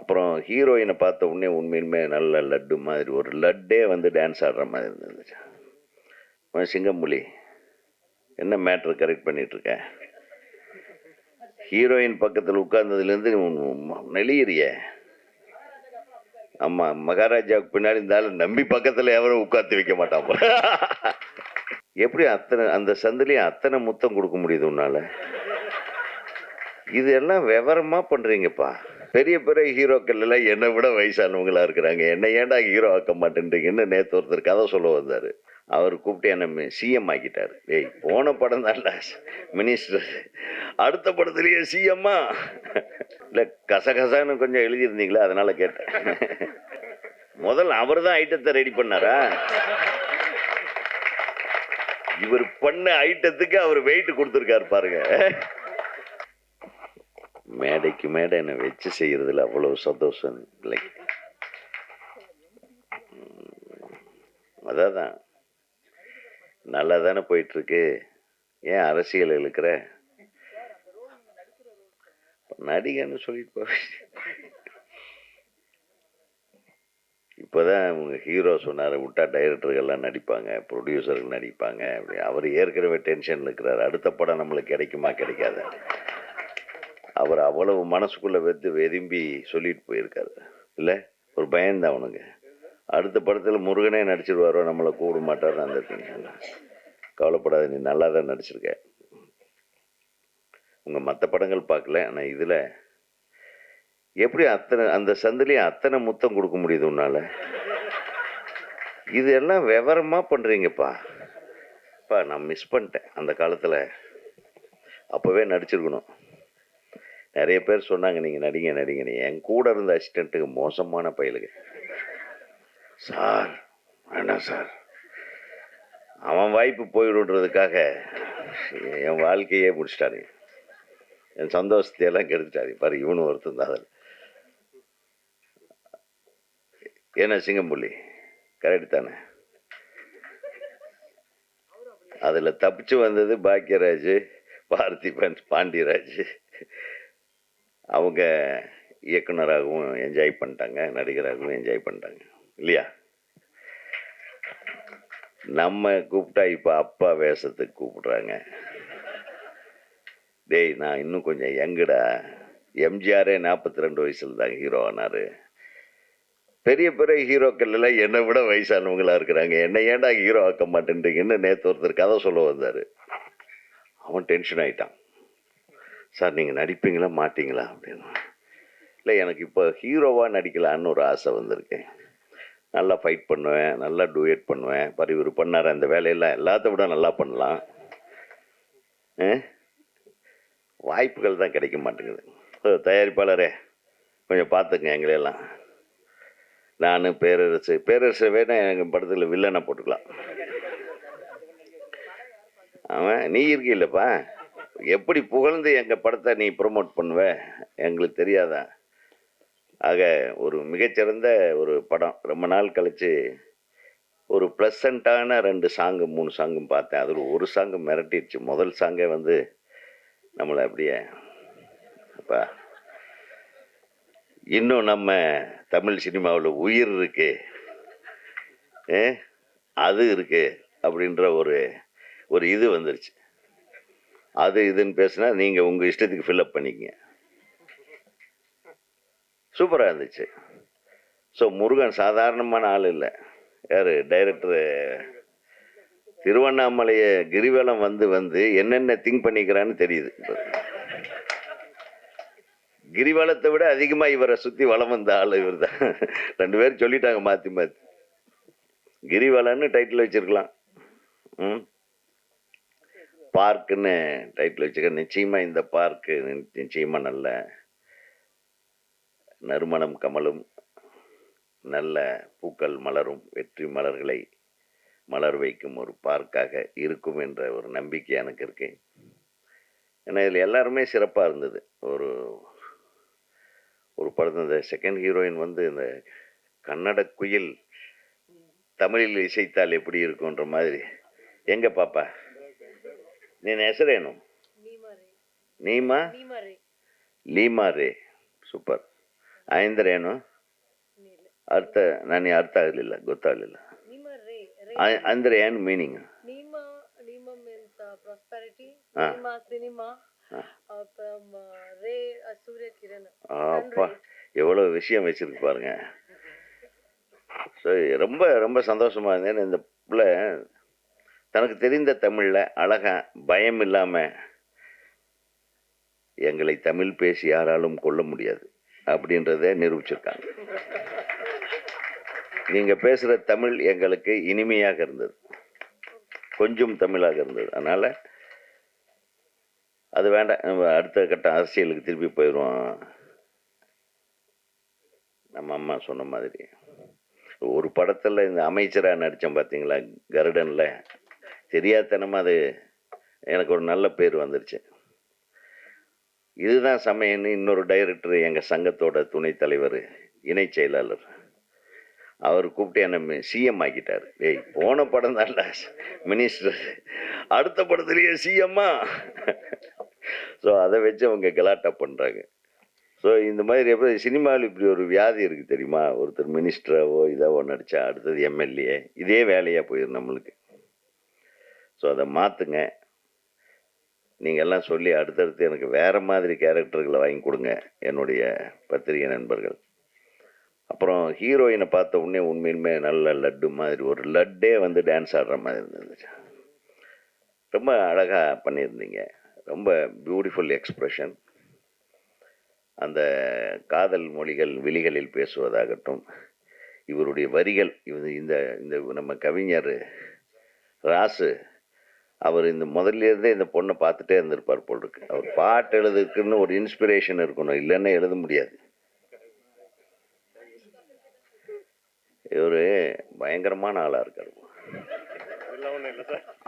அப்புறம் ஹீரோயினை பார்த்த உடனே உண்மையிலுமே நல்ல லட்டு மாதிரி, ஒரு லட்டே வந்து டான்ஸ் ஆடுற மாதிரி இருந்துச்சு. சிங்கம்புலி என்ன மேட்ரு கரெக்ட் பண்ணிட்டு இருக்க? ஹீரோயின் பக்கத்தில் உட்கார்ந்ததுலேருந்து நெளியறிய. ஆமா, மகாராஜாவுக்கு பின்னாடி இருந்தாலும் நம்பி பக்கத்தில் எவரும் உட்காந்து வைக்க மாட்டான் போல. எப்படி அத்தனை அந்த சந்திலையும் அத்தனை முத்தம் கொடுக்க முடியுது உன்னால? இது எல்லாம் விவரமா பண்றீங்கப்பா. பெரிய பெரிய ஹீரோக்கள் எல்லாம் என்னை விட வயசானவங்களா இருக்கிறாங்க, என்ன ஏன்டா ஹீரோ ஆக்க மாட்டேன்றீங்கன்னு நேற்று ஒருத்தர் கதை சொல்ல வந்தாரு. அவர் கூப்பிட்டு என்ன சிஎம் ஆக்கிட்டாரு. ஏய், போன படம் தான் மினிஸ்டர், அடுத்த படத்துலயே சிஎம்மா? இல்ல கசகசான்னு கொஞ்சம் எழுதியிருந்தீங்களா, அதனால கேட்டேன். முதல்ல அவர் தான் ஐட்டத்தை ரெடி பண்ணாரா? இவர் பண்ண ஐட்டத்துக்கு அவர் வெயிட் கொடுத்துருக்காரு பாருங்க. மேடைக்கு மேடை என்ன வச்சு செய்யறதுல அவ்வளவு சந்தோஷம் இல்லை. அதான் நல்லா தானே போயிட்டு இருக்கு. ஏன் அரசியல் இழுக்கிற? நடிகன்னு சொல்லிட்டு போ. இப்போதான் அவங்க ஹீரோ சொன்னார், விட்டா டைரக்டர்கள்லாம் நடிப்பாங்க, ப்ரொடியூசர்கள் நடிப்பாங்க அப்படி. அவர் ஏற்கனவே டென்ஷன் இருக்கிறார், அடுத்த படம் நம்மளுக்கு கிடைக்குமா கிடைக்காது. அவர் அவ்வளவு மனசுக்குள்ள வெதும்பி சொல்லிட்டு போயிருக்காரு. இல்லை, ஒரு பயம்தான் அவனுக்கு. அடுத்த படத்தில் முருகனே நடிச்சிருவாரோ, நம்மளை கூப்பிட மாட்டார். அந்த டென்ஷன். கவலைப்படாத, நீ நல்லா தான் நடிச்சிருக்க. உங்கள் மற்ற படங்கள் பார்க்கல, ஆனால் இதில் எப்படி அந்த சந்திலையும் அத்தனை முத்தம் கொடுக்க முடியுது உன்னால? இது எல்லாம் விவரமா பண்றீங்கப்பா. நான் மிஸ் பண்ணிட்டேன் அந்த காலத்தில், அப்போவே நடிச்சிருக்கணும். நிறைய பேர் சொன்னாங்க நீங்கள் நடிங்க நடிங்கன்னு. என் கூட இருந்த அசிஸ்டண்ட்டுக்கு மோசமான பயலுங்க. சார் வேண்டாம் சார், அவன் வாய்ப்பு போயிடுன்றதுக்காக என் வாழ்க்கையே முடிச்சிட்டாரு, என் சந்தோஷத்தையெல்லாம் கெடுத்துட்டாரு. பாரு, இவனு ஒருத்தன் தான். ஏன்னா சிங்கம்புள்ளி கரெக்ட் தானே? அதில் தப்பிச்சு வந்தது பாக்கியராஜ், பார்த்திபன், பாண்டியராஜ். அவங்க இயக்குனராகவும் என்ஜாய் பண்ணிட்டாங்க, நடிகராகவும் என்ஜாய் பண்ணிட்டாங்க இல்லையா? நம்ம கூப்பிட்டா இப்போ அப்பா வேஷத்துக்கு கூப்பிடுறாங்க. டேய், நான் இன்னும் கொஞ்சம் யங்குடா. எம்ஜிஆரே 42 வயசுல தான் ஹீரோ ஆனார். பெரிய பெரிய ஹீரோக்கள் எல்லாம் என்னை விட வயசானவங்களா இருக்கிறாங்க, என்ன ஏன்டா ஹீரோ ஆக்க மாட்டேன்றீங்கன்னு நேற்று ஒருத்தர் கதை சொல்ல வந்தார். அவன் டென்ஷன் ஆகிட்டான். சார் நீங்கள் நடிப்பீங்களா மாட்டீங்களா அப்படின்னு. இல்லை, எனக்கு இப்போ ஹீரோவாக நடிக்கலான்னு ஒரு ஆசை வந்திருக்கேன். நல்லா ஃபைட் பண்ணுவேன், நல்லா டூயட் பண்ணுவேன். இவர் பண்ணார் அந்த வேலையெல்லாம், எல்லாத்த விட நல்லா பண்ணலாம். வாய்ப்புகள் தான் கிடைக்க மாட்டேங்குது. தயாரிப்பாளரே கொஞ்சம் பார்த்துங்க எங்களையெல்லாம். நான் பேரரசு வேணா எங்கள் படத்தில் வில்லனை போட்டுக்கலாம். அவன் நீ இருக்கீல்லப்பா, எப்படி புகழ்ந்து எங்கள் படத்தை நீ ப்ரொமோட் பண்ணுவ எங்களுக்கு தெரியாதா? ஆக ஒரு மிகச்சிறந்த ஒரு படம். ரொம்ப நாள் கழிச்சு ஒரு ப்ளசண்ட்டான 2 சாங்கு 3 சாங்கும் பார்த்தேன். அதில் ஒரு சாங்கு மிரட்டிடுச்சு. முதல் சாங்கே வந்து நம்மளை அப்படியே, அப்பா இன்னும் நம்ம தமிழ் சினிமாவில் உயிர் இருக்கு, அது இருக்கு அப்படின்ற ஒரு இது வந்துருச்சு. அது இதுன்னு பேசுனா நீங்கள் உங்கள் இஷ்டத்துக்கு ஃபில்அப் பண்ணிக்கங்க. சூப்பராக இருந்துச்சு. ஸோ முருகன் சாதாரணமான ஆள் இல்லை. யார் டைரக்டரு? திருவண்ணாமலையை கிரிவலம் வந்து என்னென்ன திங்க் பண்ணிக்கிறான்னு தெரியுது. கிரிவலத்தை விட அதிகமாக இவரை சுற்றி வளம் வந்த ஆள் இவர் தான். 2 பேரும் சொல்லிட்டாங்க மாற்றி மாற்றி. கிரிவலன்னு டைட்டில் வச்சிருக்கலாம், பார்க்குன்னு டைட்டில் வச்சுக்க. நிச்சயமாக இந்த பார்க்கு நிச்சயமாக நல்ல நறுமணம் கமலும், நல்ல பூக்கள் மலரும், வெற்றி மலர்களை மலர் வைக்கும் ஒரு பார்க்காக இருக்கும் என்ற ஒரு நம்பிக்கை எனக்கு இருக்கு. ஏன்னா இதில் எல்லாருமே சிறப்பாக இருந்தது. ஒரு படத்தில் இந்த செகண்ட் ஹீரோயின் வந்து இந்த கன்னட குயில் தமிழில் இசைத்தால் எப்படி இருக்குன்ற மாதிரி. எங்க பாப்பா நீ ಹೆಸರೇನು? ಲೀಮಾ ರೇ. ಸೂಪರ್. ಆಯ್ಂದ್ರೇನು? ಅರ್ಥ ನನಗೆ ಅರ್ಥ ಆಗಲಿಲ್ಲ, ಗೊತ್ತಾಗಲಿಲ್ಲ. ಅಂದರೆ ಏನು ಮೀನಿಂಗ್? அப்பா எவ்வளோ விஷயம் வச்சிருக்கு பாருங்க. ஸோ ரொம்ப ரொம்ப சந்தோஷமா இருந்தேன். இந்த பிள்ளை தனக்கு தெரிந்த தமிழில் அழகா பயம் இல்லாமல் எங்களை தமிழ் பேசி யாராலும் கொள்ள முடியாது அப்படின்றத நிரூபிச்சிருக்காங்க. நீங்கள் பேசுகிற தமிழ் எங்களுக்கு இனிமையாக இருந்தது, கொஞ்சம் தமிழாக இருந்தது. அதனால் அது வேண்டாம், நம்ம அடுத்த கட்ட அரசியலுக்கு திருப்பி போயிடுவோம். நம்ம அம்மா சொன்ன மாதிரி ஒரு படத்தில் இந்த அமைச்சராக நடித்தேன் பார்த்தீங்களா, கருடனில். தெரியாதனமாக அது எனக்கு ஒரு நல்ல பேர் வந்துருச்சு. இதுதான் சமயம்னு இன்னொரு டைரக்டர், எங்கள் சங்கத்தோட துணைத் தலைவர், இணை செயலாளர், அவர் கூப்பிட்டு என்ன சிஎம் ஆக்கிட்டார். ஏய், போன படம் தான்ல மினிஸ்டர், அடுத்த படத்துலேயே சிஎம்மா. ஸோ அதை வச்சு அவங்க கலாட்டா பண்ணுறாங்க. ஸோ இந்த மாதிரி எப்போ சினிமாவில் இப்படி ஒரு வியாதி இருக்குது தெரியுமா? ஒருத்தர் மினிஸ்டராவோ இதாவோ நடித்தா அடுத்தது எம்எல்ஏ, இதே வேலையாக போயிடும் நம்மளுக்கு. ஸோ அதை மாற்றுங்க. நீங்கள் எல்லாம் சொல்லி அடுத்தடுத்து எனக்கு வேறு மாதிரி கேரக்டர்களை வாங்கி கொடுங்க என்னுடைய பத்திரிகை நண்பர்கள். அப்புறம் ஹீரோயினை பார்த்த உடனே உண்மையிலுமே நல்ல லட்டு மாதிரி, ஒரு லட்டே வந்து டான்ஸ் ஆடுற மாதிரி இருந்துச்சு. ரொம்ப அழகாக பண்ணியிருந்தீங்க. ரொம்ப பியூட்டிஃபுல் எக்ஸ்ப்ரெஷன். அந்த காதல் மொழிகள் விழிகளில் பேசுவதாகட்டும், இவருடைய வரிகள், இந்த இந்த நம்ம கவிஞர் ராசு, அவர் இந்த முதல்லேருந்தே இந்த பொண்ணை பார்த்துட்டே இருந்திருப்பார் போல் இருக்கு. அவர் பாட்டு எழுதுக்குன்னு ஒரு இன்ஸ்பிரேஷன் இருக்கணும், இல்லைன்னா எழுத முடியாது. இவர் பயங்கரமான ஆளாக இருக்கார்.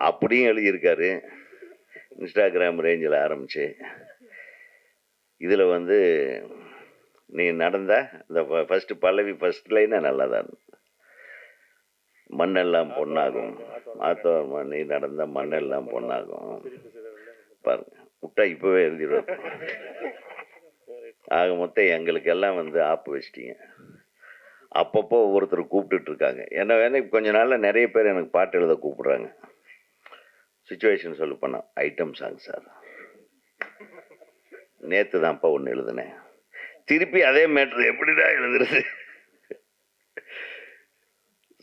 அப்படியும் எழுதியிருக்காரு. இன்ஸ்டாகிராம் ரேஞ்சில் ஆரம்பிச்சு இதில் வந்து நீ நடந்த இந்த ஃபஸ்ட்டு பல்லவி ஃபஸ்ட் லைனே நல்லா தான். மண்ணெல்லாம் பொண்ணாகும், மாத்தோமா நீ நடந்த மண்ணெல்லாம் பொண்ணாகும். பாருங்க, விட்டா இப்போவே எழுதிடுவோம். ஆக மொத்தம் எங்களுக்கெல்லாம் வந்து ஆப்பு வச்சிட்டிங்க. அப்பப்போ ஒவ்வொருத்தர் கூப்பிட்டுட்டு இருக்காங்க. என்ன வேணா கொஞ்ச நாளில் நிறைய பேர் எனக்கு பாட்டு எழுத கூப்பிடுறாங்க. சுச்சுவேஷன் சொல்ல போனால் ஐட்டம் சாங் சார், நேற்று தான்ப்பா ஒன்று எழுதுனேன், திருப்பி அதே மேட்ரு எப்படிதான் எழுதுறது?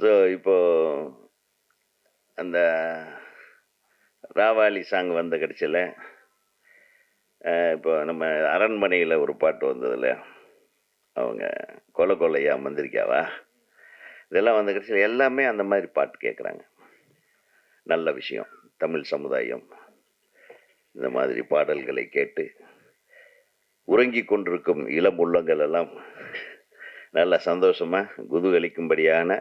ஸோ இப்போ அந்த ராவாலி சாங் வந்த கடைசியில் இப்போ நம்ம அரண்மனையில் ஒரு பாட்டு வந்ததில்ல, அவங்க கொலை கொலையா மந்திரிக்காவா, இதெல்லாம் வந்த கடைசியில் எல்லாமே அந்த மாதிரி பாட்டு கேட்குறாங்க. நல்ல விஷயம். தமிழ் சமுதாயம் இந்த மாதிரி பாடல்களை கேட்டு உறங்கி கொண்டிருக்கும் இளம் உள்ளங்கள் எல்லாம் நல்ல சந்தோஷமாக குதூகலிக்கும்படியான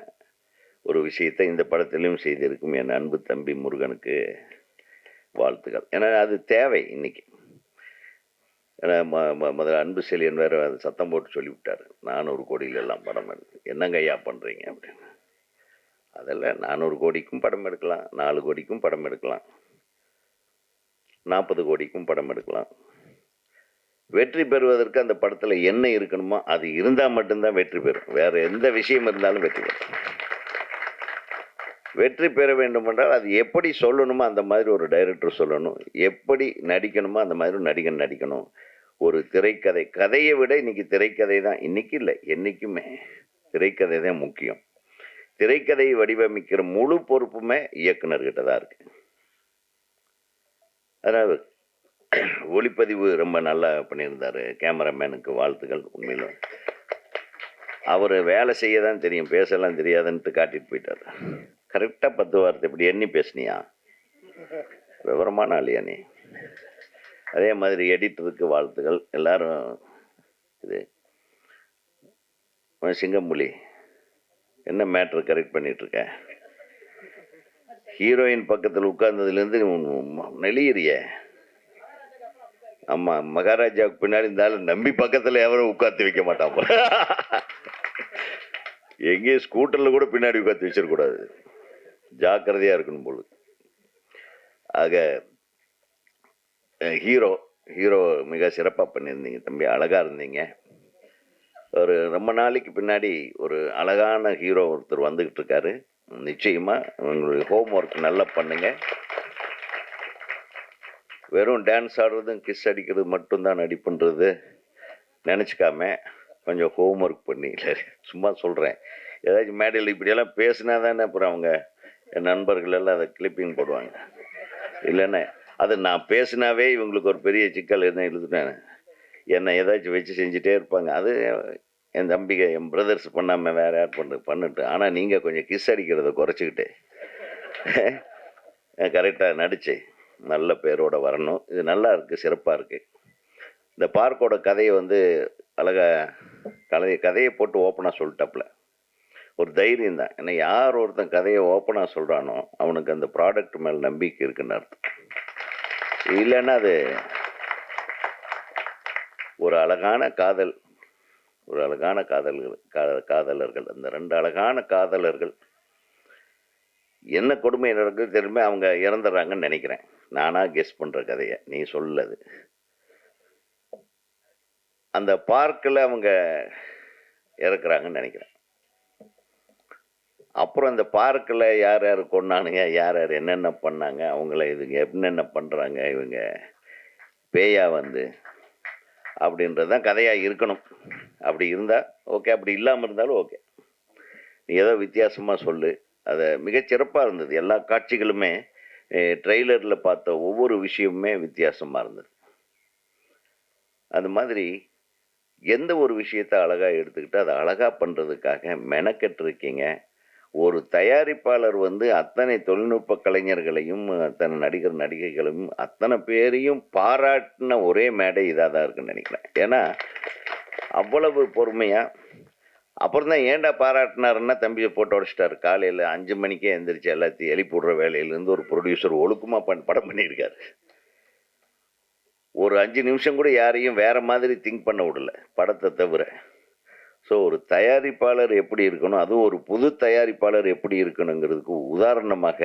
ஒரு விஷயத்தை இந்த படத்திலையும் செய்திருக்கும் என் அன்பு தம்பி முருகனுக்கு வாழ்த்துக்கள். ஏன்னா அது தேவை இன்னைக்கு. ஏன்னா முதல்ல அன்பு செலியன் வேறு அது சத்தம் போட்டு சொல்லிவிட்டார், 400 கோடியில் எல்லாம் படம் எடுத்து என்னங்க ஐயா பண்ணுறீங்க அப்படின்னு. அதெல்லாம் 400 கோடிக்கும் படம் எடுக்கலாம், 4 கோடிக்கும் படம் எடுக்கலாம், 40 கோடிக்கும் படம் எடுக்கலாம். வெற்றி பெறுவதற்கு அந்த படத்தில் என்ன இருக்கணுமோ அது இருந்தால் மட்டும்தான் வெற்றி பெறும். வேறு எந்த விஷயம் இருந்தாலும் வெற்றி பெறும். வெற்றி பெற வேண்டும் என்றால் அது எப்படி சொல்லணுமோ அந்த மாதிரி ஒரு டைரக்டர் சொல்லணும், எப்படி நடிக்கணுமோ அந்த மாதிரி ஒரு நடிகன் நடிக்கணும். ஒரு திரைக்கதை, கதையை விட இன்னைக்கு திரைக்கதை தான், இன்னைக்கு இல்லை என்றைக்குமே திரைக்கதை தான் முக்கியம். திரைக்கதையை வடிவமைக்கிற முழு பொறுப்புமே இயக்குனர்கிட்ட தான் இருக்கு. அதாவது ஒளிப்பதிவு ரொம்ப நல்லா பண்ணியிருந்தார். கேமராமேனுக்கு வாழ்த்துக்கள். உண்மையில அவர் வேலை செய்ய தான் தெரியும், பேசலாம் தெரியாதுன்ட்டு காட்டிட்டு போயிட்டார். கரெக்டாக 10 வார்த்தை இப்படி எண்ணி பேசுனியா, விவரமான ஆளியா நீ. அதே மாதிரி எடிட்டருக்கு வாழ்த்துக்கள். எல்லாரும் இது சிங்கமொழி என்ன மேட்ரு கரெக்ட் பண்ணிகிட்ருக்க, ஹீரோயின் பக்கத்தில் உட்கார்ந்ததுலேருந்து நெளியிறிய. ஆமாம், மகாராஜாவுக்கு பின்னாடி இருந்தாலும் நம்பி பக்கத்தில் எவரும் உட்காந்து வைக்க மாட்டான். எங்கேயும் ஸ்கூட்டரில் கூட பின்னாடி உட்காந்து வச்சிடக்கூடாது, ஜாக்கிரதையாக இருக்கணும் போல. ஆக ஹீரோ மிக சிறப்பாக பண்ணியிருந்தீங்க தம்பி, அழகாக இருந்தீங்க. ஒரு ரொம்ப நாளைக்கு பின்னாடி ஒரு அழகான ஹீரோ ஒருத்தர் வந்துக்கிட்டு இருக்காரு. நிச்சயமா உங்களுடைய ஹோம் ஒர்க் நல்லா பண்ணுங்க. வெறும் டான்ஸ் ஆடுறதும் கிஸ் அடிக்கிறது மட்டும்தான் நடிப்புன்றது நினச்சிக்காம கொஞ்சம் ஹோம் ஒர்க் பண்ணி, இல்லை சும்மா சொல்கிறேன், ஏதாச்சும் மேடையில் இப்படியெல்லாம் பேசினா தானே அப்புறம் அவங்க என் நண்பர்கள் எல்லாம் அதை கிளிப்பிங் போடுவாங்க. இல்லைன்னா அது நான் பேசினாவே இவங்களுக்கு ஒரு பெரிய சிக்கல் என்ன எழுதுனேன், என்னை ஏதாச்சும் வச்சு செஞ்சுட்டே இருப்பாங்க. அது என் தம்பிங்க என் பிரதர்ஸ் பண்ணாமல் வேறு யார் பண்ணிட்டு, ஆனால் நீங்கள் கொஞ்சம் கிஸ் அடிக்கிறத குறைச்சிக்கிட்டு கரெக்டாக நடிச்சு நல்ல பேரோட வரணும். இது நல்லா இருக்குது, சிறப்பாக இருக்குது. இந்த பார்க்கோட கதையை வந்து கதையை போட்டு ஓப்பனாக சொல்லிட்டாப்புல. ஒரு தைரியம் தான். ஏன்னா யார் ஒருத்தன் கதையை ஓப்பனாக சொல்கிறானோ அவனுக்கு அந்த ப்ராடக்ட் மேலே நம்பிக்கை இருக்குன்னு அர்த்தம். இல்லைன்னா அது ஒரு அழகான காதல், ஒரு அழகான காதலர்கள், அந்த 2 அழகான காதலர்கள் என்ன கொடுமை நடக்குது தெரியுமே, அவங்க இறந்துடுறாங்கன்னு நினைக்கிறேன். நானாக கெஸ் பண்ணுற கதையை நீ சொல்லது. அந்த பார்க்கில் அவங்க இறக்குறாங்கன்னு நினைக்கிறேன். அப்புறம் அந்த பார்க்கில் யார் யார் கொண்டானுங்க, யார் யார் என்னென்ன பண்ணாங்க, அவங்கள இதுங்க என்னென்ன பண்ணுறாங்க, இவங்க பேயா வந்து அப்படின்றது தான் கதையாக இருக்கணும். அப்படி இருந்தால் ஓகே, அப்படி இல்லாமல் இருந்தாலும் ஓகே. நீ ஏதோ வித்தியாசமாக சொல்லு. அதை மிகச்சிறப்பாக இருந்தது. எல்லா காட்சிகளுமே ட்ரெய்லரில் பார்த்த ஒவ்வொரு விஷயமுமே வித்தியாசமாக இருந்தது. அது மாதிரி எந்த ஒரு விஷயத்தை அழகாக எடுத்துக்கிட்டு அதை அழகாக பண்ணுறதுக்காக மெனக்கெட்டிருக்கீங்க. ஒரு தயாரிப்பாளர் வந்து அத்தனை தொழில்நுட்ப கலைஞர்களையும், அத்தனை நடிகர் நடிகைகளையும், அத்தனை பேரையும் பாராட்டின ஒரே மேடை இதாக தான் இருக்குன்னு நினைக்கிறேன். ஏன்னா அவ்வளவு பொறுமையாக. அப்புறம் தான் ஏன்டா பாராட்டினாருன்னா தம்பியை போட்டு உடச்சிட்டாரு. காலையில் 5 மணிக்கே எழுந்திரிச்சு எல்லாத்தையும் எழுப்பி விடுற வேலையிலேருந்து ஒரு ப்ரொடியூசர் ஒழுக்கமாக படம் பண்ணியிருக்காரு. ஒரு 5 நிமிஷம் கூட யாரையும் வேற மாதிரி திங்க் பண்ண விடல, படத்தை தவிர. ஸோ ஒரு தயாரிப்பாளர் எப்படி இருக்கணும், அதுவும் ஒரு புது தயாரிப்பாளர் எப்படி இருக்கணுங்கிறதுக்கு உதாரணமாக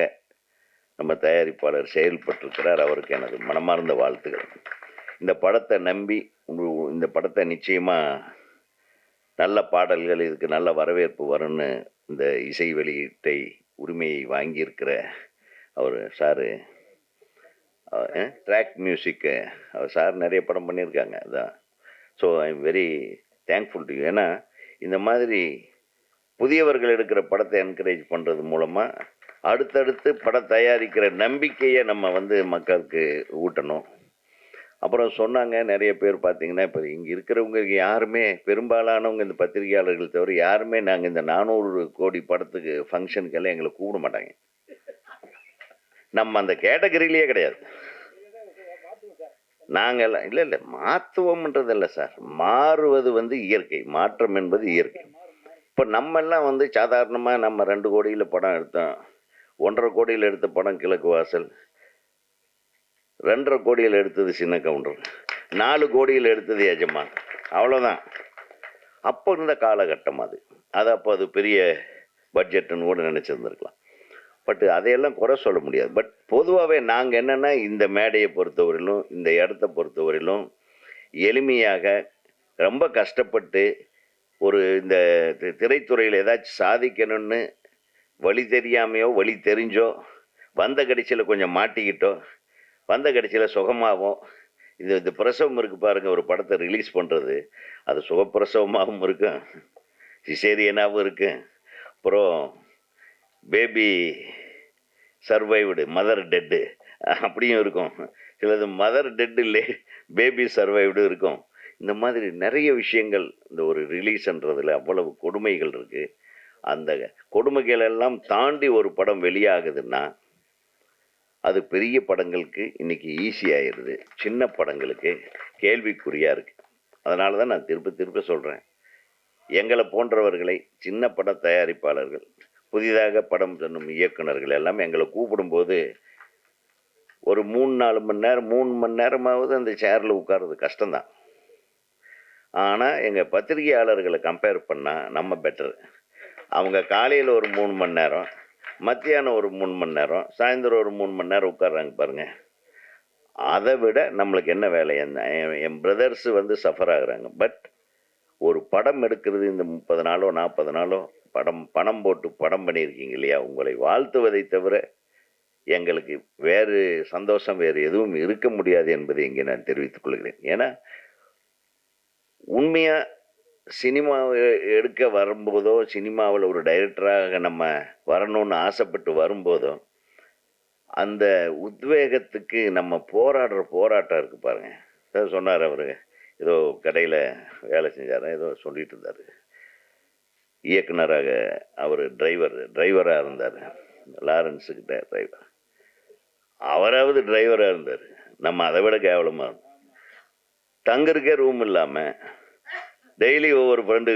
நம்ம தயாரிப்பாளர் செயல்பட்டிருக்கிறார். அவருக்கு எனது மனமார்ந்த வாழ்த்துக்கள். இந்த படத்தை நம்பி இந்த படத்தை நிச்சயமாக நல்ல பாடல்கள், இதுக்கு நல்ல வரவேற்பு வரும்னு இந்த இசை வெளியீட்டை உரிமையை வாங்கியிருக்கிற அவர் சாரு, ட்ராக் மியூசிக்கு அவர் சார் நிறைய படம் பண்ணியிருக்காங்க. அதான். So I am very thankful to you. ஏன்னா இந்த மாதிரி புதியவர்கள் எடுக்கிற படத்தை என்கரேஜ் பண்ணுறது மூலமாக அடுத்தடுத்து படம் தயாரிக்கிற நம்பிக்கையை நம்ம வந்து மக்களுக்கு ஊட்டணும். அப்புறம் சொன்னாங்க நிறைய பேர் பார்த்தீங்கன்னா, இப்போ இங்கே இருக்கிறவங்க யாருமே, பெரும்பாலானவங்க இந்த பத்திரிகையாளர்கள் தவிர யாருமே நாங்கள் இந்த 400 கோடி படத்துக்கு ஃபங்க்ஷனுக்கெல்லாம் எங்களை கூப்பிட மாட்டாங்க. நம்ம அந்த கேட்டகரியிலேயே கிடையாது. நாங்கள்லாம் இல்லை மாற்றுவோம்ன்றது இல்லை சார். மாறுவது வந்து இயற்கை, மாற்றம் என்பது இயற்கை. இப்போ நம்மெல்லாம் வந்து சாதாரணமாக நம்ம 2 கோடியில் படம் எடுத்தோம், 1.5 கோடியில் எடுத்த படம் கிழக்கு வாசல், 2.5 கோடியில் எடுத்தது சின்ன கவுண்டர், 4 கோடியில் எடுத்தது எஜமான், அவ்வளோதான். அப்போ இருந்த காலகட்டம் அது. அப்போ அது பெரிய பட்ஜெட்டுன்னு கூட நினச்சிருந்துருக்கலாம். பட் அதையெல்லாம் குறை சொல்ல முடியாது. பட் பொதுவாகவே நாங்கள் என்னென்னா, இந்த மேடையை பொறுத்தவரையிலும், இந்த இடத்த பொறுத்தவரையிலும் எளிமையாக ரொம்ப கஷ்டப்பட்டு ஒரு இந்த திரைத்துறையில் ஏதாச்சும் சாதிக்கணும்னு வழி தெரியாமையோ வழி தெரிஞ்சோ வந்த கடைசியில் கொஞ்சம் மாட்டிக்கிட்டோ வந்த கடைசியில் சுகமாகவும், இந்த பிரசவம் இருக்குது பாருங்கள், ஒரு படத்தை ரிலீஸ் பண்ணுறது, அது சுகப்பிரசவமாகவும் இருக்கும், சிசேரியனாகவும் இருக்குது, அப்புறம் பேபி சர்வைவ்டு, மதர் டெட்டு அப்படியும் இருக்கும், சிலது மதர் டெட்டு இல்லை பேபி சர்வைவ்டு இருக்கும். இந்த மாதிரி நிறைய விஷயங்கள் இந்த ஒரு ரிலீஸ்ன்றதில் அவ்வளவு கொடுமைகள் இருக்குது. அந்த கொடுமைகள் எல்லாம் தாண்டி ஒரு படம் வெளியாகுதுன்னா அது பெரிய படங்களுக்கு இன்றைக்கி ஈஸியாகிடுது, சின்ன படங்களுக்கு கேள்விக்குறியாக இருக்குது. அதனால தான் நான் திரும்ப சொல்கிறேன், எங்களை போன்றவர்களை, சின்ன பட தயாரிப்பாளர்கள், புதிதாக படம் சொன்னும் இயக்குநர்கள் எல்லாம் எங்களை கூப்பிடும்போது ஒரு 3-4 மணி நேரம் 3 மணி நேரமாவது அந்த சேரில் உட்கார்றது கஷ்டம்தான். ஆனால் எங்கள் பத்திரிகையாளர்களை கம்பேர் பண்ணால் நம்ம பெட்டரு. அவங்க காலையில் ஒரு 3 மணி நேரம், மத்தியானம் ஒரு 3 மணி நேரம், சாயந்தரம் ஒரு 3 மணி நேரம் உட்கார்றாங்க பாருங்கள். அதை விட நம்மளுக்கு என்ன வேலை? என் பிரதர்ஸு வந்து சஃபர் ஆகுறாங்க. பட் ஒரு படம் எடுக்கிறது இந்த 30 நாளோ 40 நாளோ பணம் போட்டு படம் பண்ணியிருக்கீங்க இல்லையா, உங்களை வாழ்த்துவதை தவிர எங்களுக்கு வேறு சந்தோஷம் வேறு எதுவும் இருக்க முடியாது என்பதை இங்கே நான் தெரிவித்துக் கொள்கிறேன். ஏன்னா உண்மையா சினிமா எடுக்க வரும்போதோ, சினிமாவில் ஒரு டைரக்டராக நம்ம வரணும்னு ஆசைப்பட்டு வரும்போதோ, அந்த உத்வேகத்துக்கு நம்ம போராடுற போராட்டம் இருக்கு பாருங்க. அதான் சொன்னார் அவரு, ஏதோ கடையில் வேலை செஞ்சார், ஏதோ சொல்லிட்டு இருந்தார். இயக்குனராக அவர் டிரைவராக இருந்தார், லாரன்ஸுக்கிட்ட டிரைவர். அவராவது டிரைவராக இருந்தார், நம்ம அதை விட கேவலமாக இருந்தோம். தங்கருக்கே ரூம் இல்லாமல் டெய்லி ஒவ்வொரு ஃப்ரெண்டு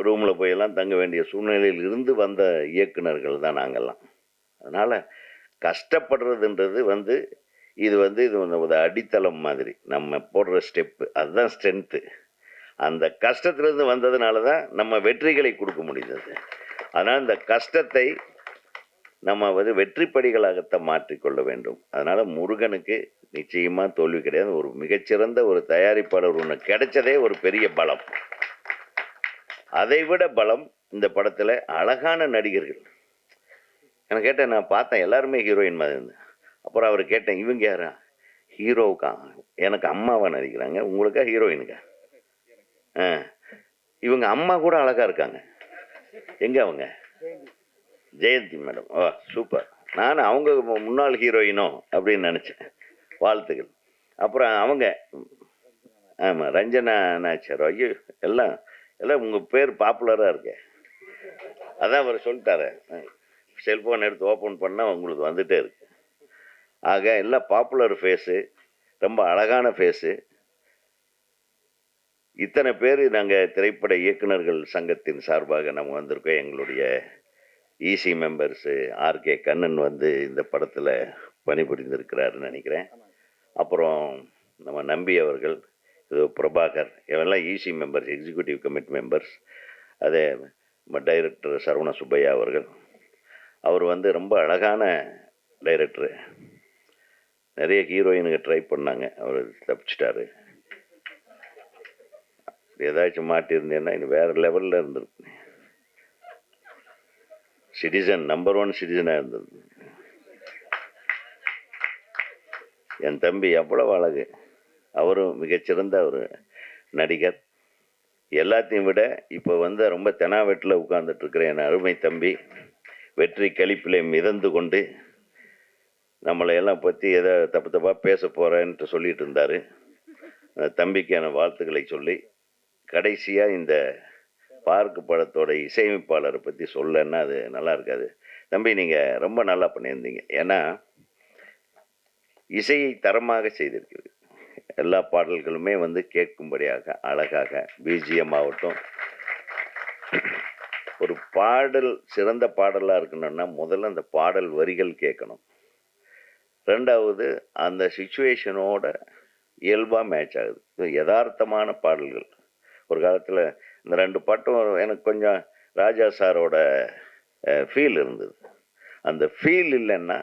ரூமில் போயெல்லாம் தங்க வேண்டிய சூழ்நிலையில் இருந்து வந்த இயக்குனர்கள் தான் நாங்கள்லாம். அதனால் கஷ்டப்படுறதுன்றது இது ஒரு அடித்தளம் மாதிரி, நம்ம போடுற ஸ்டெப்பு, அதுதான் ஸ்ட்ரென்த்து. அந்த கஷ்டத்துலேருந்து வந்ததுனால தான் நம்ம வெற்றிகளை கொடுக்க முடிந்தது. அதனால் இந்த கஷ்டத்தை நம்ம வெற்றிப்படிகளாகத்தான் மாற்றிக்கொள்ள வேண்டும். அதனால் முருகனுக்கு நிச்சயமாக தோல்வி கிடையாது. ஒரு மிகச்சிறந்த ஒரு தயாரிப்பாளர் ஒன்று கிடைச்சதே ஒரு பெரிய பலம். அதை விட பலம் இந்த படத்தில் அழகான நடிகர்கள். எனக்கு கேட்டேன், நான் பார்த்தேன் எல்லாருமே ஹீரோயின் மாதிரி இருந்தேன். அப்புறம் அவர் கேட்டேன், இவங்க யாரா? ஹீரோவுக்கா? எனக்கு அம்மாவா நடிக்கிறாங்க, உங்களுக்கா ஹீரோயினுக்கா? இவங்க அம்மா கூட அழகா இருக்காங்க. எங்க அவங்க? ஜெயந்தி மேடம். ஓ சூப்பர். நான் அவங்க முன்னாள் ஹீரோயினோ அப்படின்னு நினச்சேன். வாழ்த்துக்கள். அப்புறம் அவங்க ஆமாம் ரஞ்சனா நாச்சாரோ. ஐயோ, எல்லாம் உங்கள் பேர் பாப்புலராக இருக்கு. அதான் அவர் சொல்லிட்டாரு, செல்ஃபோன் எடுத்து ஓப்பன் பண்ணால் உங்களுக்கு வந்துட்டே இருக்கு. ஆக எல்லாம் பாப்புலர் ஃபேஸு, ரொம்ப அழகான ஃபேஸு. இத்தனை பேர் நாங்கள் திரைப்பட இயக்குநர்கள் சங்கத்தின் சார்பாக நம்ம வந்திருக்கோம். எங்களுடைய இசி மெம்பர்ஸு ஆர்கே கண்ணன் இந்த படத்தில் பணிபுரிந்திருக்கிறாருன்னு நினைக்கிறேன். அப்புறம் நம்ம நம்பி அவர்கள், இது பிரபாகர், இவெல்லாம் EC members, executive committee members. அதே நம்ம டைரக்டர் சரவண சுப்பையா அவர்கள், அவர் ரொம்ப அழகான டைரக்டரு. நிறைய ஹீரோயினுங்க ட்ரை பண்ணாங்க, அவர் தப்பிச்சிட்டாரு. ஏதாச்சும் மாட்டியிருந்தேன்னா இன்னும் வேறு லெவலில் இருந்திருக்கு. சிட்டிசன், நம்பர் 1 சிட்டிசனாக இருந்தது. என் தம்பி எவ்வளவு அழகு, அவரும் மிகச்சிறந்த ஒரு நடிகர். எல்லாத்தையும் விட இப்போ ரொம்ப தெனாவெட்டில் உட்கார்ந்துட்டு இருக்கிற என் அருமை தம்பி, வெற்றி கழிப்பிலே மிதந்து கொண்டு நம்மளை எல்லாம் பற்றி ஏதோ தப்பாக பேச போகிறேன்ட்டு சொல்லிட்டு இருந்தார். தம்பிக்கான வாழ்த்துக்களை சொல்லி கடைசியாக இந்த பார்க்கு படத்தோட இசையமைப்பாளரை பற்றி சொல்லன்னா அது நல்லா இருக்காது. தம்பி, நீங்கள் ரொம்ப நல்லா பண்ணியிருந்தீங்க. ஏன்னா இசையை தரமாக செய்திருக்கிறது. எல்லா பாடல்களுமே கேட்கும்படியாக அழகாக, பிஜிஎம் ஆகட்டும். ஒரு பாடல் சிறந்த பாடலாக இருக்கணும்னா முதல்ல அந்த பாடல் வரிகள் கேட்கணும். ரெண்டாவது அந்த சிச்சுவேஷனோட இயல்பாக மேட்ச் ஆகுது. யதார்த்தமான பாடல்கள். ஒரு காலத்தில் இந்த 2 பாட்டும் எனக்கு கொஞ்சம் ராஜா சாரோட ஃபீல் இருந்தது. அந்த ஃபீல் இல்லைன்னா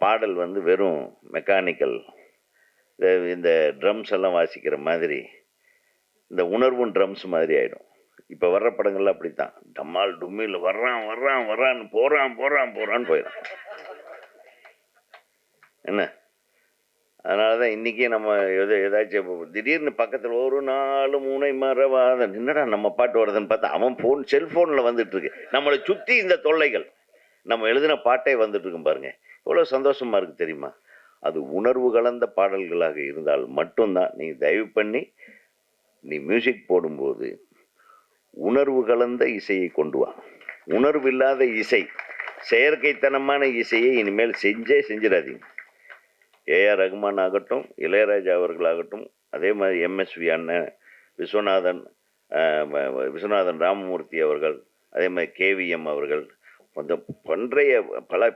பாடல் வெறும் மெக்கானிக்கல், இந்த ட்ரம்ஸ் எல்லாம் வாசிக்கிற மாதிரி, இந்த உணர்வும் ட்ரம்ஸ் மாதிரி ஆகிடும். இப்போ வர்ற படங்கள்லாம் அப்படித்தான், டம்மால் டும்மில் வர்றான்னு போகிறான்னு போயிடும். என்ன, அதனால தான் இன்றைக்கி நம்ம ஏதாச்சும் திடீர்னு பக்கத்தில் ஒரு 4 மூனை மரவாதம், என்னடா நம்ம பாட்டு வருதுன்னு பார்த்தா அவன் செல்ஃபோனில் வந்துட்டுருக்கு. நம்மளை சுற்றி இந்த தொல்லைகள், நம்ம எழுதின பாட்டே வந்துட்டுருக்கும் பாருங்க. எவ்வளோ சந்தோஷமாக இருக்குது தெரியுமா? அது உணர்வு கலந்த பாடல்களாக இருந்தால் மட்டும்தான். நீ தயவு பண்ணி நீ மியூசிக் போடும்போது உணர்வு கலந்த இசையை கொண்டு வா. உணர்வு இல்லாத இசை, செயற்கைத்தனமான இசையை இனிமேல் செஞ்சிடாதீங்க. ஏஆர் ரகுமான் ஆகட்டும், இளையராஜா அவர்களாகட்டும், அதே மாதிரி எம்எஸ்வி அண்ணன், விஸ்வநாதன் ராமமூர்த்தி அவர்கள், அதே மாதிரி கேவிஎம் அவர்கள், கொஞ்சம்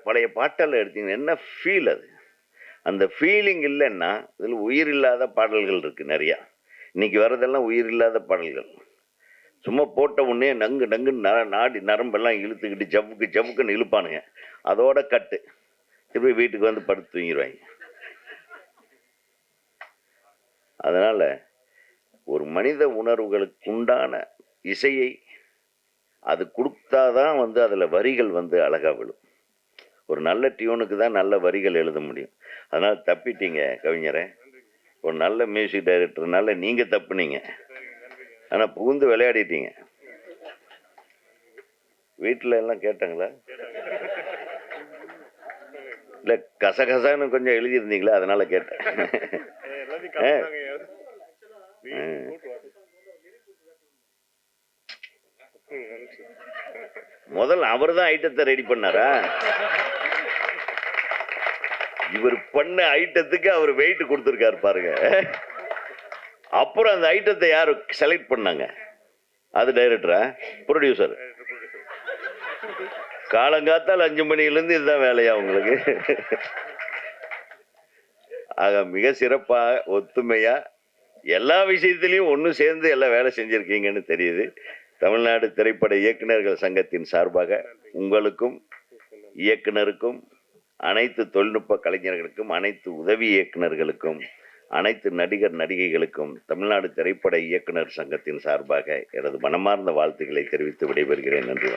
பழைய பாட்டெல்லாம் எடுத்தீங்கன்னா என்ன ஃபீல் அது. அந்த ஃபீலிங் இல்லைன்னா இதில் உயிர் இல்லாத பாடல்கள் இருக்குது நிறையா. இன்றைக்கி வர்றதெல்லாம் உயிர் இல்லாத பாடல்கள். சும்மா போட்ட உடனே நங்குன்னு நாடி நரம்பெல்லாம் இழுத்துக்கிட்டு ஜவுக்குன்னு இழுப்பானுங்க. அதோட கட்டு திருப்பி வீட்டுக்கு படுத்து தூங்கிடுவாங்க. அதனால் ஒரு மனித உணர்வுகளுக்கு உண்டான இசையை அது கொடுத்தாதான் வந்து அதில் வரிகள் வந்து அழகா விழும். ஒரு நல்ல டியூனுக்கு தான் நல்ல வரிகள் எழுத முடியும். அதனால் தப்பிட்டீங்க கவிஞரை. ஒரு நல்ல மியூசிக் டைரக்டர்னால நீங்கள் தப்புனீங்க, ஆனால் புகுந்து விளையாடிட்டீங்க. வீட்டில் எல்லாம் கேட்டாங்களா? இல்லை கசகசான்னு கொஞ்சம் எழுதியிருந்தீங்களா, அதனால கேட்டேன். முதல்ல அவர் தான் ஐட்டத்தை ரெடி பண்ணாரா? இவர் பண்ண ஐட்டத்துக்கு அவர் வெயிட் கொடுத்துருக்காரு பாருங்க. அப்புறம் அந்த ஐட்டத்தை யாரு செலக்ட் பண்ணாங்க? அது டைரக்டரா, ப்ரொடியூசர்? காலங்காத்தால் 5 மணிலேருந்து இதுதான் வேலையா உங்களுக்கு? ஆக மிக சிறப்பா ஒத்துமையா எல்லா விஷயத்திலையும் ஒன்று சேர்ந்து எல்லாம் வேலை செஞ்சிருக்கீங்கன்னு தெரியுது. தமிழ்நாடு திரைப்பட இயக்குநர்கள் சங்கத்தின் சார்பாக உங்களுக்கும் இயக்குனருக்கும் அனைத்து தொழில்நுட்ப கலைஞர்களுக்கும் அனைத்து உதவி இயக்குநர்களுக்கும் அனைத்து நடிகர் நடிகைகளுக்கும் தமிழ்நாடு திரைப்பட இயக்குனர் சங்கத்தின் சார்பாக எனது மனமார்ந்த வாழ்த்துக்களை தெரிவித்து விடைபெறுகிறேன். நன்றி.